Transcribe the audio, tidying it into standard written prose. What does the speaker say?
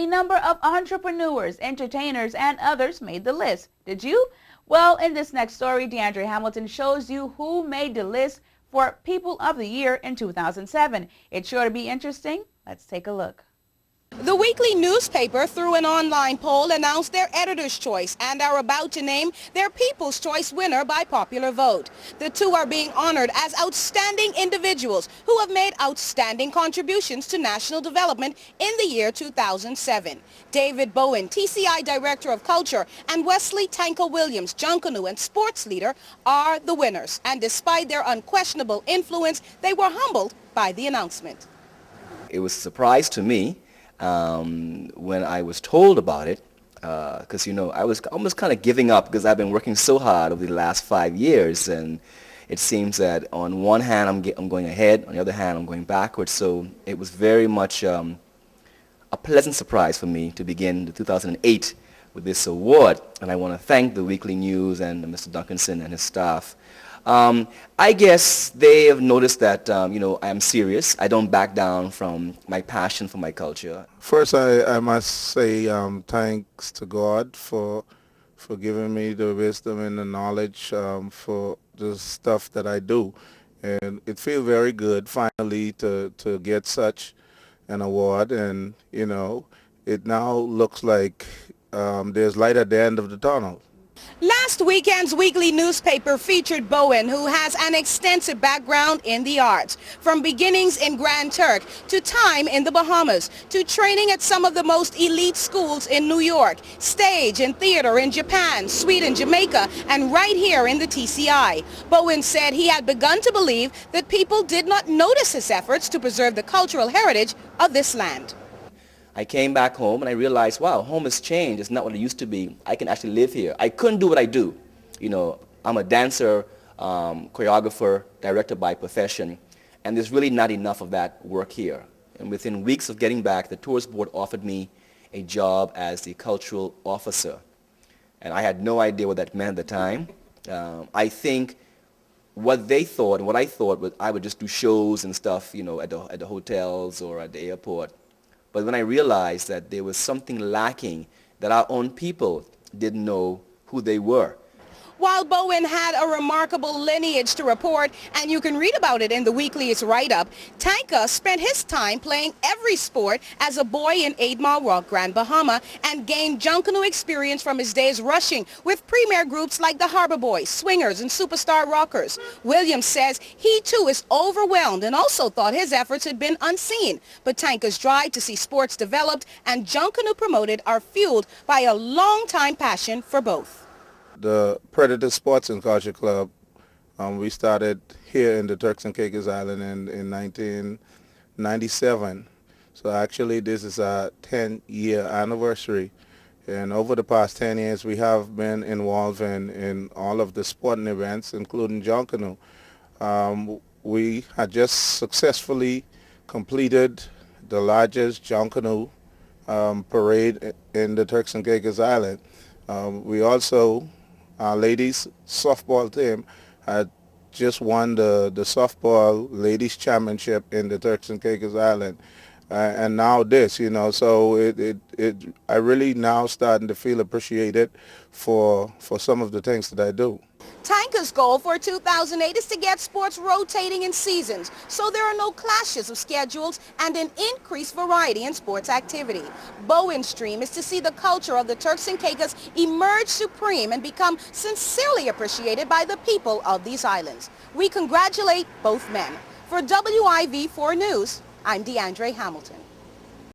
A number of entrepreneurs, entertainers, and others made the list. Did you? Well, in this next story, DeAndre Hamilton shows you who made the list for People of the Year in 2007. It's sure to be interesting. Let's take a look. The weekly newspaper, through an online poll, announced their editor's choice and are about to name their People's Choice winner by popular vote. The two are being honored as outstanding individuals who have made outstanding contributions to national development in the year 2007. David Bowen, TCI Director of Culture, and Wesley Tanka Williams, Junkanoo and sports leader, are the winners. And despite their unquestionable influence, they were humbled by the announcement. It was a surprise to me when I was told about it, because I was almost kind of giving up because I've been working so hard over the last 5 years, and it seems that on one hand I'm going ahead, on the other hand I'm going backwards. So it was very much a pleasant surprise for me to begin 2008 with this award, and I want to thank the Weekly News and Mr. Duncanson and his staff. I guess they have noticed that, I am serious. I don't back down from my passion for my culture. First, I must say thanks to God for giving me the wisdom and the knowledge for the stuff that I do. And it feels very good finally to get such an award. And, it now looks like there's light at the end of the tunnel. Last weekend's weekly newspaper featured Bowen, who has an extensive background in the arts, from beginnings in Grand Turk to time in the Bahamas to training at some of the most elite schools in New York, stage and theater in Japan, Sweden, Jamaica, and right here in the TCI. Bowen said he had begun to believe that people did not notice his efforts to preserve the cultural heritage of this land. I came back home and I realized, wow, home has changed. It's not what it used to be. I can actually live here. I couldn't do what I do. I'm a dancer, choreographer, director by profession, and there's really not enough of that work here. And within weeks of getting back, the Tourist Board offered me a job as the cultural officer. And I had no idea what that meant at the time. I think what they thought and what I thought was I would just do shows and stuff, at the hotels or at the airport. But when I realized that there was something lacking, that our own people didn't know who they were. While Bowen had a remarkable lineage to report, and you can read about it in the Weekly's write-up, Tanka spent his time playing every sport as a boy in 8 Mile Rock, Grand Bahama, and gained Junkanoo experience from his days rushing with premier groups like the Harbor Boys, Swingers, and Superstar Rockers. Williams says he too is overwhelmed and also thought his efforts had been unseen. But Tanka's drive to see sports developed and Junkanoo promoted are fueled by a long-time passion for both. The Predator Sports and Culture Club, we started here in the Turks and Caicos Island in 1997. So actually this is our 10-year anniversary. And over the past 10 years we have been involved in all of the sporting events, including Junkanoo. We had just successfully completed the largest Junkanoo parade in the Turks and Caicos Island. We also, our ladies softball team had just won the softball ladies championship in the Turks and Caicos Island, and now this, so I really now starting to feel appreciated for some of the things that I do. Tanka's goal for 2008 is to get sports rotating in seasons so there are no clashes of schedules and an increased variety in sports activity. Bowen's dream is to see the culture of the Turks and Caicos emerge supreme and become sincerely appreciated by the people of these islands. We congratulate both men. For WIV4 News, I'm DeAndre Hamilton.